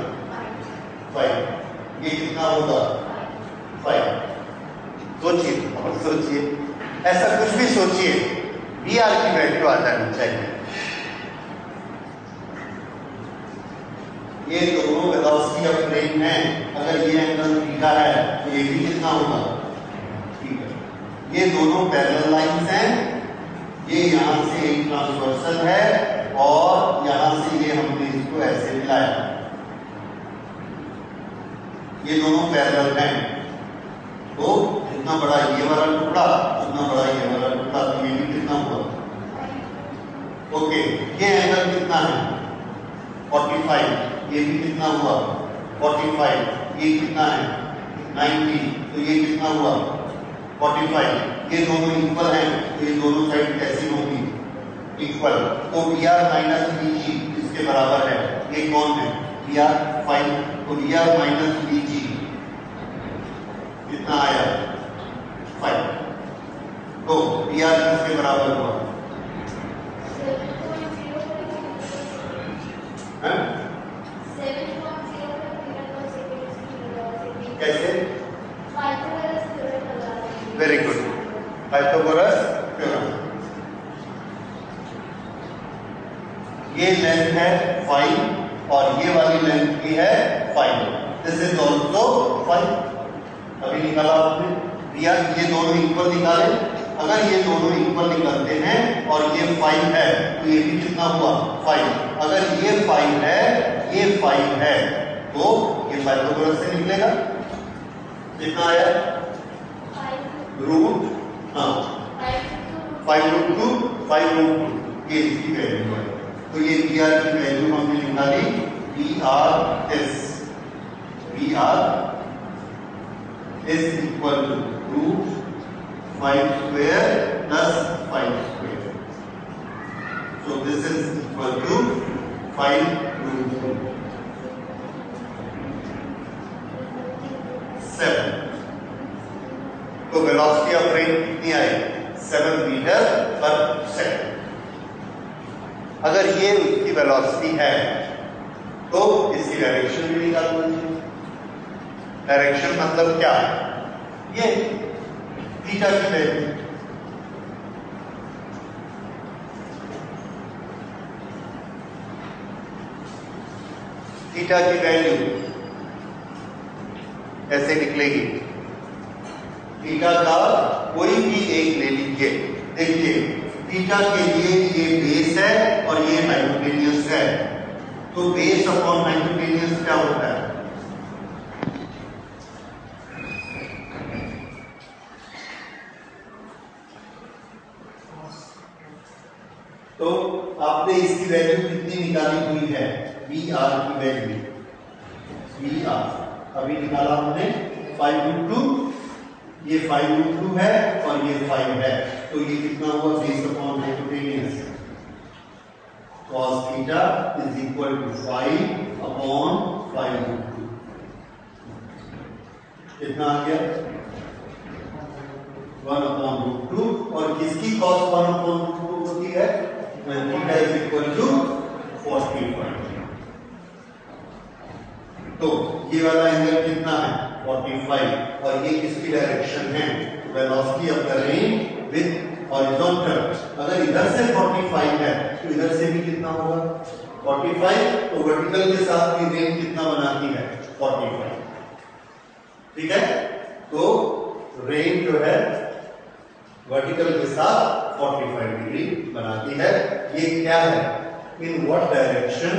5। ये कितना होगा? 5। सोचिए और सोचिए, ऐसा कुछ भी सोचिए, VR की वैल्यू आ जानी चाहिए। ये दोनों वेलोसिटी ऑफ रेन है, अगर ये एंगल थीटा है तो ये भी कितना होगा? ठीक है। ये दोनों पैरेलल लाइंस हैं, ये यहां से एक ट्रांसवर्सल है और यहां से ये हमने इसको ऐसे मिलाया। ये दोनों पैरेलल हैं, तो जितना बड़ा ये वाला टुकड़ा उतना बड़ा ये वाला टुकड़ा, तो ये भी कितना हुआ? ओके। ये एंगल कितना है? 45। ये भी कितना हुआ? 45। ये कितना है? 90। तो ये कितना हुआ? 45। ये दोनों इक्वल हैं, तो ये दोनों साइड कैसी होंगी? इक्वल। तो PR माइनस BG इसके बराबर है। ये कौन है? PR 5। तो PR माइनस BG कितना आया? 5। तो PR किसके बराबर हुआ? कैसे? Very good, Pythagoras theorem. ये लेंथ है 5 और ये वाली लेंथ भी है 5। This is also 5। अभी निकाला आपने VR, ये दोनों इक्वल निकाले। अगर ये दोनों इक्वल निकलते हैं और ये 5 है, तो ये भी कितना हुआ? 5। अगर ये 5 है, ये 5 है, तो ये पाइथागोरस से निकलेगा। कितना आया? रूट 5√2, 5√2, ये इसकी वैल्यू है। तो ये PR की वैल्यू हमने निकाली, PR is equal to root 5 square plus 5 square. So this is equal to 5√2. 7. तो वेलोसिटी ऑफ रेन कितनी आई? 7 मीटर पर सेकंड। अगर ये उसकी वेलोसिटी है तो इसकी डायरेक्शन भी निकाल दीजिए। डायरेक्शन मतलब क्या? ये थीटा की वैल्यू। थीटा की वैल्यू ऐसे निकलेगी। थीटा का कोई भी एक ले लीजिए। देखिए, थीटा के लिए ये बेस है और ये हाइपोटेन्यूस है, तो बेस अपॉन हाइपोटेन्यूस क्या होता है? तो आपने इसकी वैल्यू कितनी निकाली हुई है? VR की वैल्यू, VR अभी निकाला हमने 5√2। ये 5√2 है और ये 5 है, तो ये कितना हुआ? Base upon hypotenuse. cos theta is equal to 5 upon 5√2। कितना आ गया? 1/√2। और किसकी cos 1/√2 होती है? when theta is equal to 40. तो ये वाला एंगल कितना है? 45 और ये किसकी डायरेक्शन है? Velocity of the rain with horizontal. अगर इधर से 45 है तो इधर से भी कितना होगा? 45। तो वर्टिकल के साथ भी रेन कितना बनाती है? 45। ठीक है, तो रेन जो है वर्टिकल के साथ 45 डिग्री बनाती है। ये क्या है? In what direction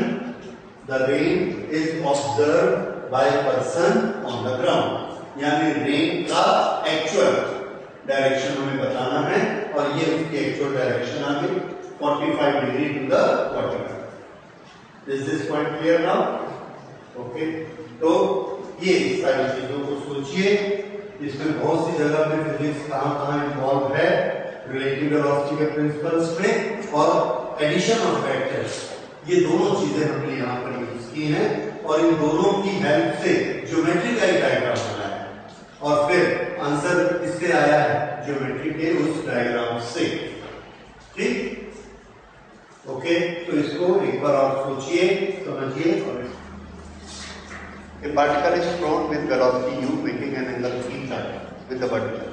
the rain is observe by person on the ground. यानी रेन का एक्चुअल डायरेक्शन हमें बताना है और ये उसकी एक्चुअल डायरेक्शन आ गई 45 degree to the vertical. Is this point clear now? Okay, तो ये सारी चीजों को सोचिए। इसमें बहुत सी जगह पे फिजिक्स कहां इन्वॉल्व है, रिलेटिव वेलोसिटी के प्रिंसिपल्स में और एडिशन ऑफ वेक्टर्स। ये दोनों चीजें हमने यहाँ पर यूज की हैं और इन दोनों की हेल्प से ज्योमेट्री का एक डायग्राम बनाया है और फिर आंसर इससे आया है ज्योमेट्री के उस डायग्राम से। ठीक, ओके, तो इसको एक बार और सोचिए, समझिए। और a particle is thrown with velocity u making an angle theta with the vertical.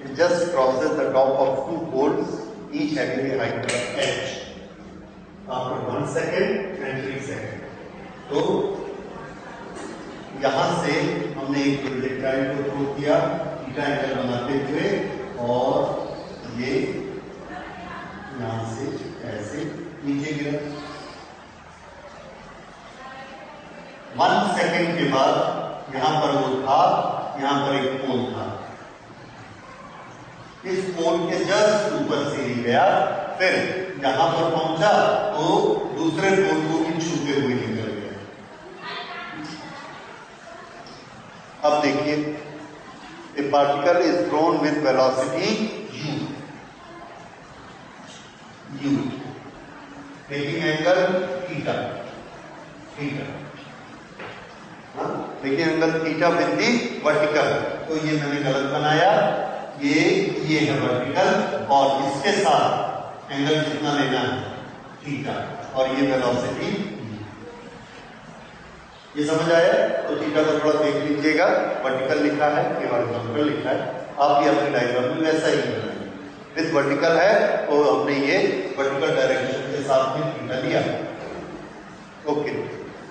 It just crosses the top of two poles, each having a height of h. After 1 second and 3 seconds. तो यहां से हमने एक projectile को throw किया theta angle बनाते हुए और ये यहां से ऐसे नीचे गिरा। 1 सेकेंड के बाद यहां पर वो था, यहां पर एक पोल था, इस पोल के जस्ट ऊपर से ही गया, फिर यहां पर पहुंचा तो दूसरे पोल को भी छूते हुए निकल गया। अब देखिए, a particle is thrown with velocity u making angle theta, देखिए angle theta with the vertical. तो ये मैंने गलत बनाया, ये है वर्टिकल और इसके साथ एंगल कितना लेना है? थीटा, और ये वेलोसिटी। ये समझ आया? तो थीटा को थोड़ा देख लीजिएगा, वर्टिकल लिखा है कि हॉरिजॉन्टल लिखा है, आप भी अपने डायग्राम में वैसा ही बनाएंगे। विद वर्टिकल है तो हमने ये वर्टिकल डायरेक्शन के साथ में थीटा लिया। Okay,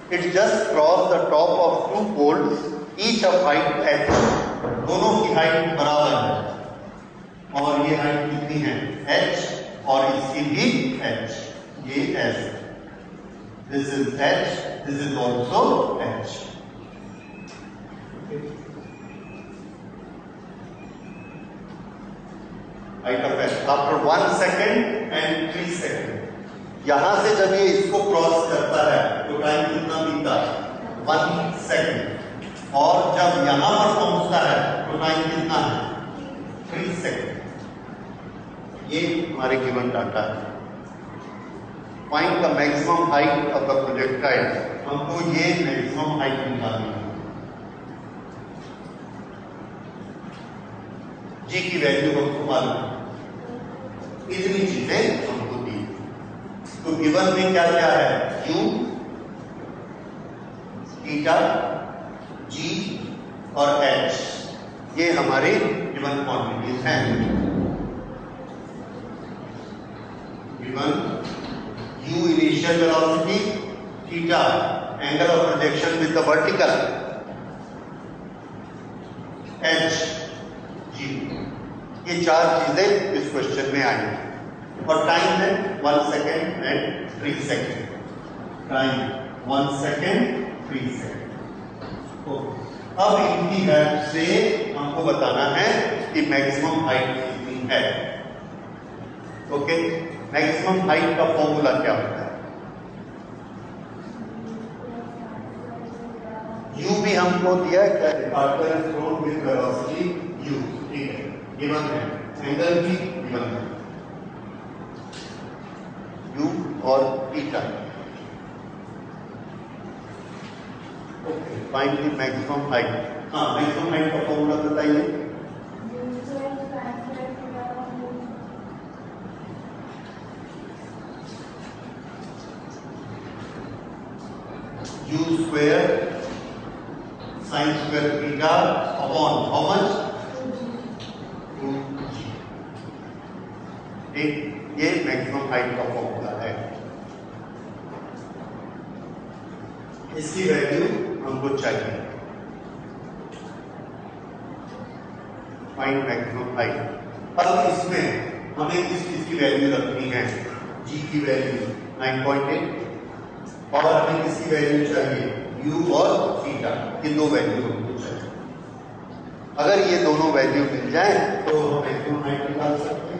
It just crossed the top of two poles, each of height h. दोनों की हाइट बराबर है और ये हाइट कितनी है? h और इसकी भी h। ये s, this is h, this is also h। Height of h after 1 second and 3 seconds। यहां से जब ये इसको क्रॉस करता है तो टाइम कितना बीता? 1 सेकेंड। और जब यहां पर पहुंचता है तो टाइम कितना है? 3 सेकेंड। ये हमारे गिवन डाटा है। Find the maximum height of the projectile. हमको ये मैक्सिमम हाइट निकालनी है। जी की वैल्यू हमको मालूम है, इतनी चीजें हमको दी। तो गिवन में क्या क्या है? u, थीटा, g और h, ये हमारे गिवन क्वांटिटीज हैं। Given u initial velocity, theta angle of projection with the vertical, h, g, ये 4 चीजें इस क्वेश्चन में आई हैं। और टाइम है 1 second and 3 second. Time 1 second 3 second. अब इनकी हेल्प से हमको बताना है कि मैक्सिमम हाइट कितनी है। ओके, मैक्सिमम हाइट का फॉर्मूला क्या होता है? u भी हमको दिया है, क्या particle is thrown with velocity u, ठीक है, गिवन है। एंगल भी गिवन है, u और theta. Okay, find the maximum height. हाँ, मैक्सिमम हाइट का फॉर्मूला बताइए। u square sine square theta ठीक, ये मैक्सिमम हाइट का फॉर्मूला है। इसकी वैल्यू हमको चाहिए, फाइंड मैक्सिमम हाइट। अब इसमें हमें किस चीज की वैल्यू रखनी है, जी की वैल्यू 9.8 और हमें किसकी वैल्यू चाहिए, यू और थीटा, ये दो वैल्यू हमको चाहिए। अगर ये दोनों वैल्यू मिल जाए तो हम मैक्सिमम हाइट निकाल सकते हैं।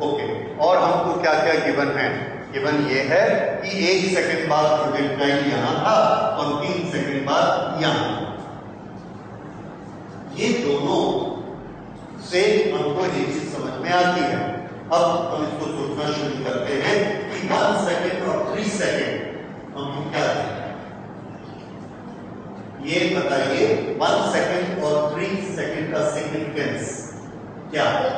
ओके, और हमको क्या क्या गिवन है, गिवन ये है कि 1 सेकंड बाद प्रोजेक्टाइल यहां था और 3 सेकंड बाद यहां। ये दोनों से हमको ये चीज समझ में आती है। अब हम इसको सोचना शुरू करते हैं कि 1 सेकंड और 3 सेकंड हमको क्या है, ये बताइए 1 सेकंड और 3 सेकंड का सिग्निफिकेंस क्या है?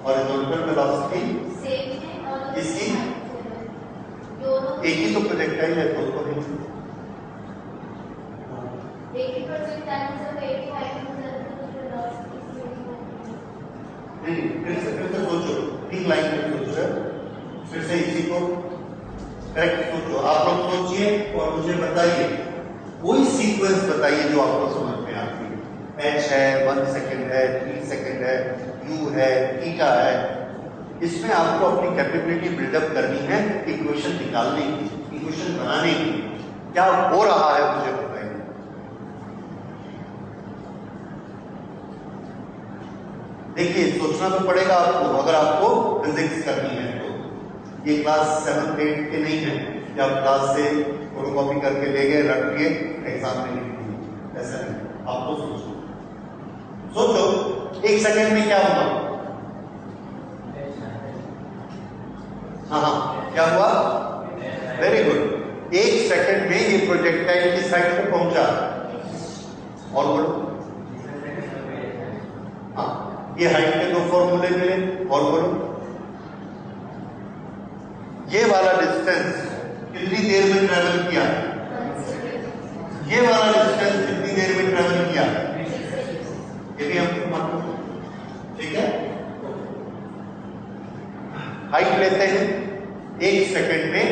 हॉरिजॉन्टल वेलोसिटी सेम है और इसकी एक ही तो प्रोजेक्टाइल है, तो उसको एक ही प्रोजेक्टाइल से एक ही हाइट नहीं, फिर से सोचो, ठीक लाइन में सोचो, फिर से इसी को करेक्ट सोचो। आप लोग सोचिए और मुझे बताइए, कोई सीक्वेंस बताइए जो आपको समझ में आती है। एच है, 1 सेकंड है, 3 सेकंड है, यू है, थीटा है। इसमें आपको अपनी कैपेबिलिटी बिल्डअप करनी है, इक्वेशन निकालने की, इक्वेशन बनाने की। क्या हो रहा है मुझे बताइए। देखिए, सोचना तो पड़ेगा आपको, अगर आपको फिजिक्स करनी है तो। ये क्लास 7 8 के नहीं है कि आप क्लास से फोटोकॉपी करके ले गए, रख के एग्जाम में लिख दिए, ऐसा नहीं। आपको सोचो 1 सेकंड में क्या हुआ। हाँ, क्या हुआ, वेरी गुड। 1 सेकंड में ये प्रोजेक्टाइल किस हाइट पे पहुंचा, और बोलो। हाँ, ये हाइट के 2 फॉर्मूले मिले, और बोलो। ये वाला डिस्टेंस कितनी देर में ट्रेवल किया, ये वाला डिस्टेंस कितनी देर में ट्रेवल किया, ये भी हमको मालूम है, ठीक है। हाइट लेते हैं, 1 सेकंड में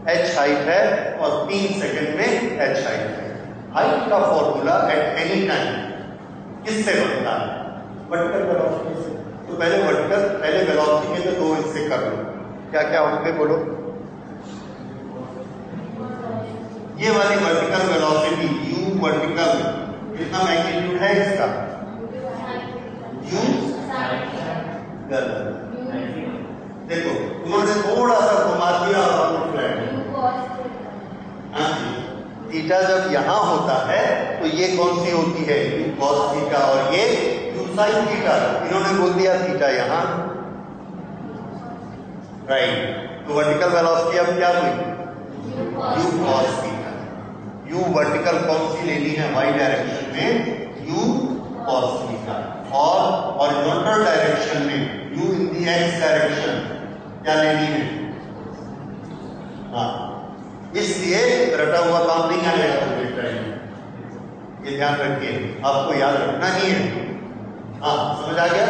h हाइट है और 3 सेकंड में h हाइट है। हाइट का फॉर्मूला एट एनी टाइम किससे बनता है, वर्टिकल वेलोसिटी से। तो पहले वेलोसिटी के तो 2 हिस्से कर लो, क्या क्या होंगे बोलो। ये वाली वर्टिकल वेलोसिटी u वर्टिकल, कितना मैग्नीट्यूड है इसका, u गलत। देखो, उन्होंने थोड़ा सा घुमा दिया और फ्लैट। हाँ जी, थीटा जब यहां होता है तो ये कौन सी होती है, u cos थीटा, और ये u sin थीटा। इन्होंने बोल दिया थीटा यहां, राइट। तो वर्टिकल वेलोसिटी अब क्या हुई, u cos theta. u vertical कौन सी लेनी है, y डायरेक्शन में u cos थीटा, और हॉरिजॉन्टल डायरेक्शन में u इन दी x डायरेक्शन क्या लेनी है। हाँ, इसलिए रटा हुआ काम नहीं आएगा, ये ध्यान रखिए, आपको याद रखना ही है। हाँ, समझ आ गया।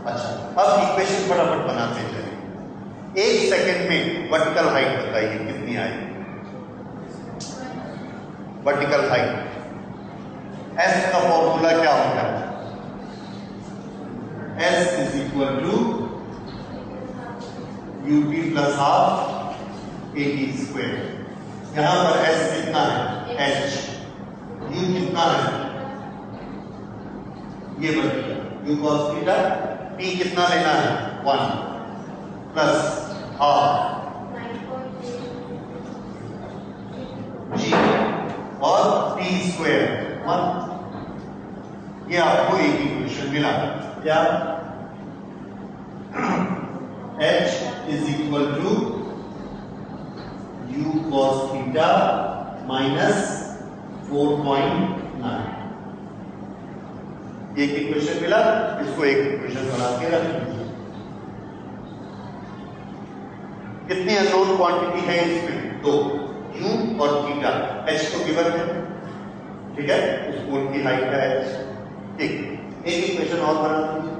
अच्छा, अब इक्वेशन फटाफट बनाते चले। 1 सेकंड में वर्टिकल हाइट बताइए कितनी आएगी, वर्टिकल हाइट। S का फॉर्मूला क्या होता है, S is equal to ut plus half at square. यहां पर S कितना है, h, u कितना है, ये vertical u cos theta, t कितना लेना है 1 प्लस हाफ g और t स्क्वायर 1। ये आपको एक इक्वेशन मिला, क्या h is equal to u cos theta minus 4.9। एक इक्वेशन मिला, इसको एक इक्वेशन बना के रख लीजिए। कितनी अननोन क्वांटिटी है इसमें, 2, u और थीटा। h तो गिवन है, ठीक है, उस कोण की हाइट है h, ठीक, एक इक्वेशन और बना दीजिए।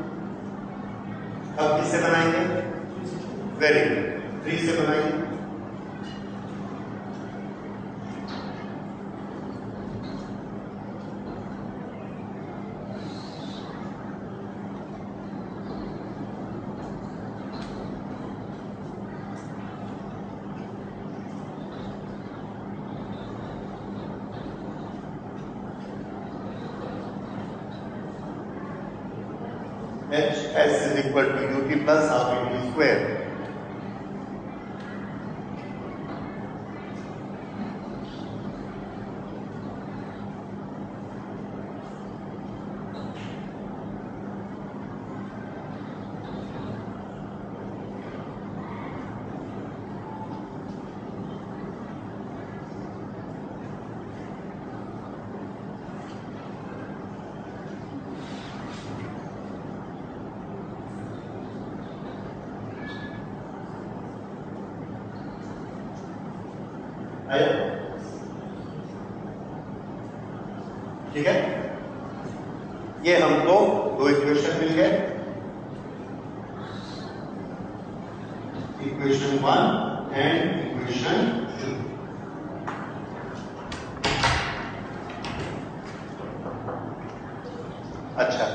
अब किससे बनाएंगे? वेरी गुड, 3 से बनाएंगे। HS is equal to UT plus half UT square. ठीक है, ये हमको 2 इक्वेशन मिल गए, इक्वेशन 1 एंड इक्वेशन 2। अच्छा,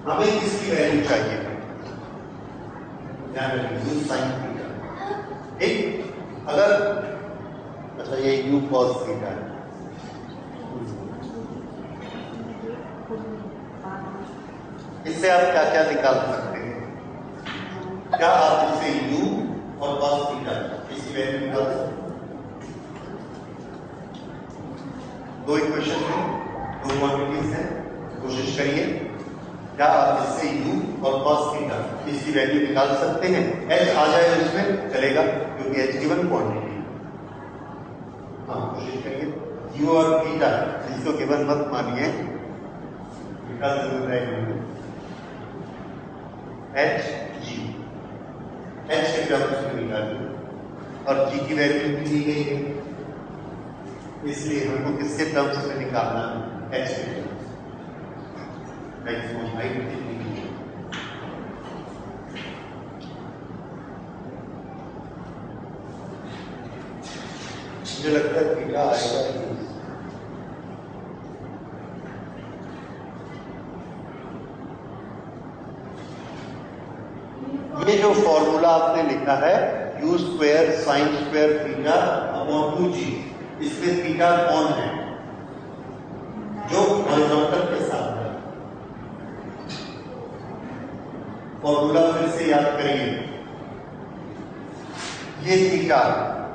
हमें इसकी वैल्यू चाहिए, साइन थीटा। ठीक, अगर अच्छा ये u cos थीटा है, इससे आप क्या क्या निकाल सकते हैं? क्या आप इससे u और cos थीटा इसकी वैल्यू निकाल सकते हैं? 2 इक्वेशन है, 2 क्वांटिटीज है, कोशिश करिए। क्या आप इससे u और cos थीटा इसकी वैल्यू निकाल सकते हैं? h आ जाए उसमें चलेगा, क्योंकि h गिवन क्वांटिटी। हाँ, कोशिश करिए। u और थीटा इसको गिवन मत मानिए, निकाल जरूर है h g, h के टर्म्स में निकालिए, और g की वैल्यू भी दी गई है, इसलिए हमको किसके टर्म्स में निकालना है? h के टर्म्स। मैक्सिमम हाइट कितनी है? मुझे लगता है थीटा आएगा। ये जो फॉर्मूला आपने लिखा है u square sine square theta upon 2g, इसमें थीटा कौन है? जो हॉरिजॉन्टल के साथ है। फॉर्मूला फिर से याद करिए, ये थीटा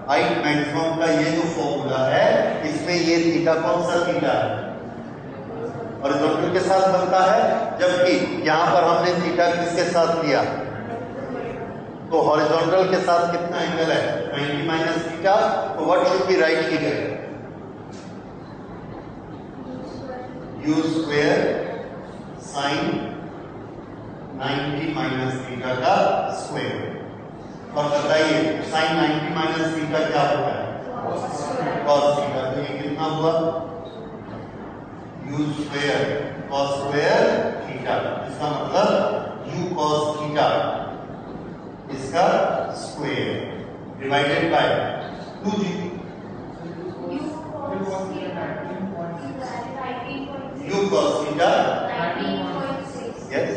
हाइट मैक्सिमम का ये जो फॉर्मूला है, इसमें ये थीटा कौन सा थीटा है? हॉरिजॉन्टल के साथ बनता है, जबकि यहां पर हमने थीटा किसके साथ लिया? तो हॉरिजॉन्टल के साथ कितना एंगल है? 90 माइनस थीटा। तो what should be right here? u square sine 90 minus theta का स्क्वायर। और बताइए साइन 90 माइनस थीटा क्या होता है? cos theta. तो ये कितना हुआ? u square cos square theta, इसका मतलब u cos थीटा इसका square divided by 2g। u cos theta, yes,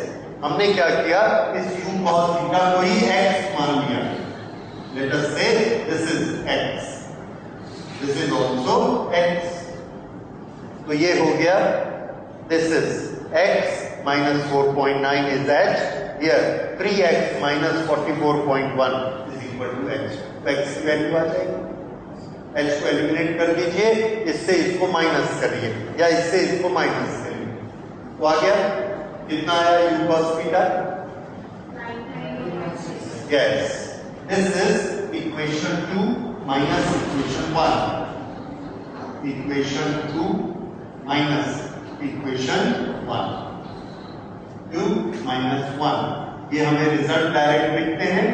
हमने क्या किया? इस u cos थीटा को ही x मान लिया। लेट अस से this is x, this is also x। तो ये हो गया, this is x minus 4.9 is h, here 3x minus 44.1 is equal to h। तो x की वैल्यू आ जाएगी, h को एलिमिनेट कर दीजिए, इससे इसको माइनस करिए या इससे इसको माइनस करिए, तो आ गया कितना आया? u cos theta. Yes, this is equation 2 minus equation 1, equation 2 minus equation 1, 2 minus 1। ये हमें रिजल्ट डायरेक्ट लिखते हैं,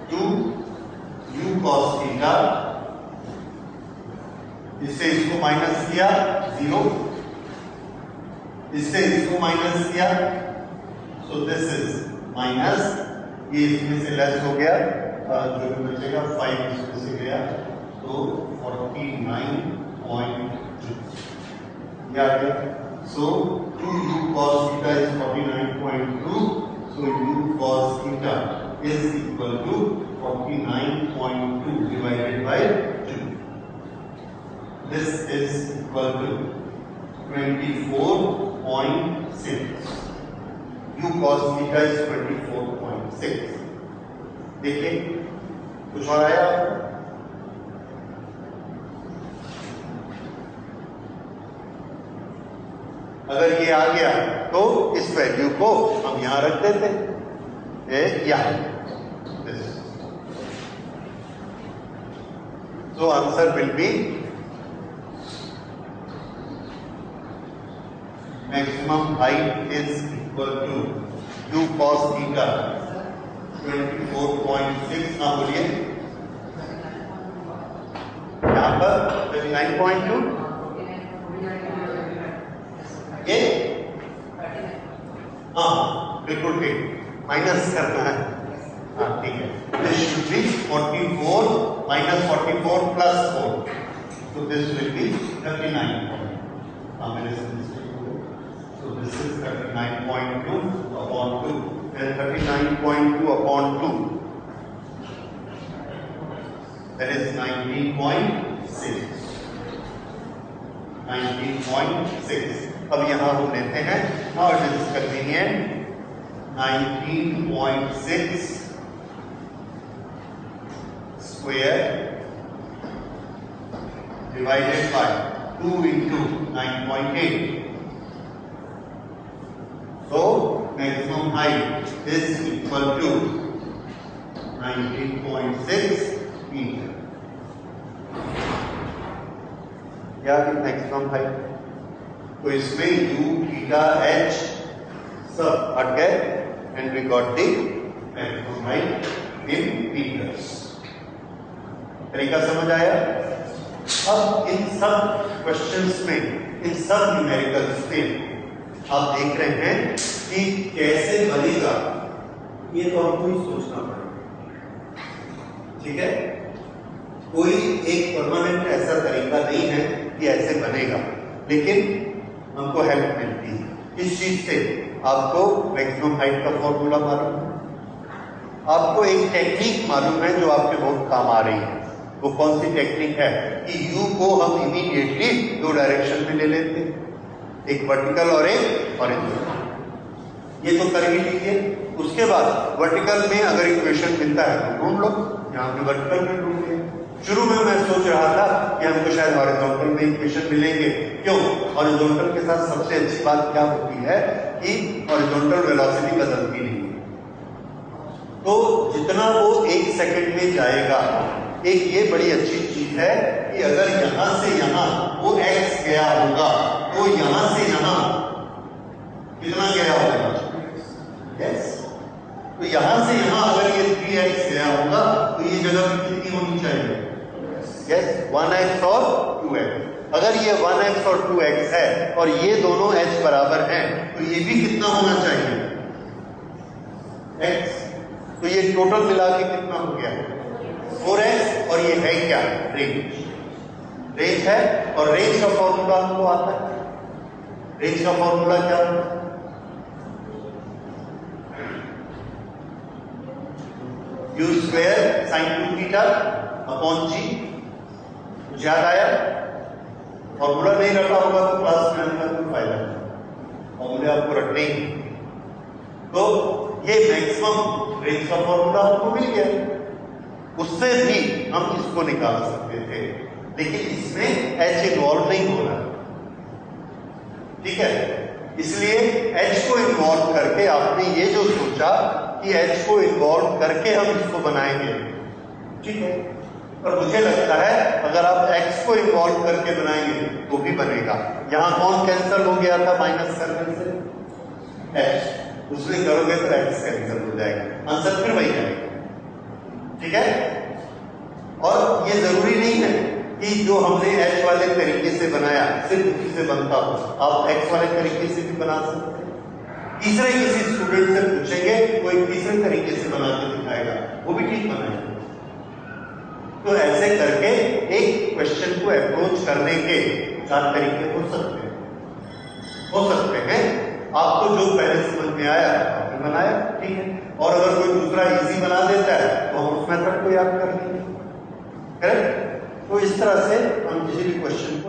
2 u cos थीटा, इससे इसको माइनस किया 0, इससे इसको माइनस किया, सो दिस इज माइनस, ये इसमें से लेस हो गया, जो भी बचेगा 5 इसमें से गया, तो 49.2 ये आ गया। सो 2u cos theta is 49.2, so u cos theta is equal to 49.2 divided by 2. This is equal to 24.6. u cos theta is 24.6. देखिए कुछ और आया? अगर ये आ गया तो इस वैल्यू को हम यहां रख देते, यहां। So answer will be maximum height is equal to u cos theta 24.6। हाँ बोलिए, यहाँ पर 29.2 ये, हाँ बिल्कुल ठीक, माइनस करना है, हाँ ठीक है। This should be 44 minus 44 plus 4, so this will be 39. हाँ मैंने so this is 39.2 upon 2, then 39.2 upon 2, that is 19.6, 19.6। अब यहां हम लेते हैं और this is convenient, 19.6 square divided by 2 into 9.8. So maximum height is equal to 19.6 meter. क्या है मैक्सिमम हाइट? तो इसमें u, थीटा, h सब हट गए and we got the maximum height in meters. तरीका समझ आया? अब इन सब क्वेश्चंस में, इन सब न्यूमेरिकल्स में आप देख रहे हैं कि कैसे बनेगा, ये तो हमको ही सोचना पड़ेगा, ठीक है? कोई एक परमानेंट ऐसा तरीका नहीं है कि ऐसे बनेगा, लेकिन हमको हेल्प मिलती है इस चीज से। आपको मैक्सिमम हाइट का फॉर्मूला मालूम है, आपको एक टेक्निक मालूम है जो आपके बहुत काम आ रही है। वो कौन सी टेक्निक है कि u को हम इमीडिएटली दो डायरेक्शन में ले लेते हैं, एक वर्टिकल और एक हॉरिजॉन्टल। ये तो कर ही लीजिए। उसके बाद वर्टिकल में अगर इक्वेशन मिलता है तो ढूंढ लो, यहाँ पे वर्टिकल में ढूंढ लिया। शुरू में मैं सोच रहा था कि हमको शायद हॉरिजॉन्टल में इक्वेशन मिलेंगे। क्यों? हॉरिजॉन्टल के साथ सबसे अच्छी बात क्या होती है कि हॉरिजॉन्टल वेलोसिटी बदलती नहीं, तो जितना वो 1 सेकंड में जाएगा। एक ये बड़ी अच्छी चीज है कि अगर यहां से यहां वो x गया होगा तो यहां से यहां कितना गया होगा? यस, तो यहां से यहां अगर ये 3x गया होगा तो ये जगह कितनी होनी चाहिए? यस, 1x और 2x। अगर ये 1x और 2x है और ये दोनों h बराबर हैं तो ये भी कितना होना चाहिए? x। तो ये टोटल मिला के कितना हो गया? 4x। और ये है क्या? रेंज। रेंज है, और रेंज का फॉर्मूला हमको आता है। रेंज का फॉर्मूला क्या है? u square sine 2 theta upon g। याद आया? फॉर्मूला नहीं रखा होगा तो क्लास में आने का कोई फायदा नहीं, फॉर्मूले आपको रखने ही। तो ये मैक्सिमम रेंज का फॉर्मूला हमको मिल गया, उससे भी हम इसको निकाल सकते थे, लेकिन इसमें h इन्वॉल्व नहीं हो रहा, ठीक है? इसलिए h को इन्वॉल्व करके आपने ये जो सोचा कि h को इन्वॉल्व करके हम इसको बनाएंगे, ठीक है? पर मुझे लगता है अगर आप x को इन्वॉल्व करके बनाएंगे तो भी बनेगा। यहां कौन कैंसिल हो गया था माइनस करने से? h। उसमें करोगे तो x कैंसिल हो जाएगा, आंसर फिर वही आएगा, ठीक है? और ये जरूरी नहीं है कि कि जो हमने h वाले तरीके से बनाया सिर्फ उसी से बनता हो, आप x वाले तरीके से भी बना सकते हैं। तीसरे किसी स्टूडेंट से पूछेंगे, कोई तीसरे तरीके से बना के दिखाएगा, वो भी ठीक बनाएगा। तो ऐसे करके एक क्वेश्चन को अप्रोच करने के 4 तरीके हो सकते हैं। आपको जो पहले समझ में आया आपने बनाया, ठीक है। और अगर कोई दूसरा इजी बना देता है तो हम उस मेथड को याद कर लेंगे, करेक्ट। तो इस तरह से हम किसी भी क्वेश्चन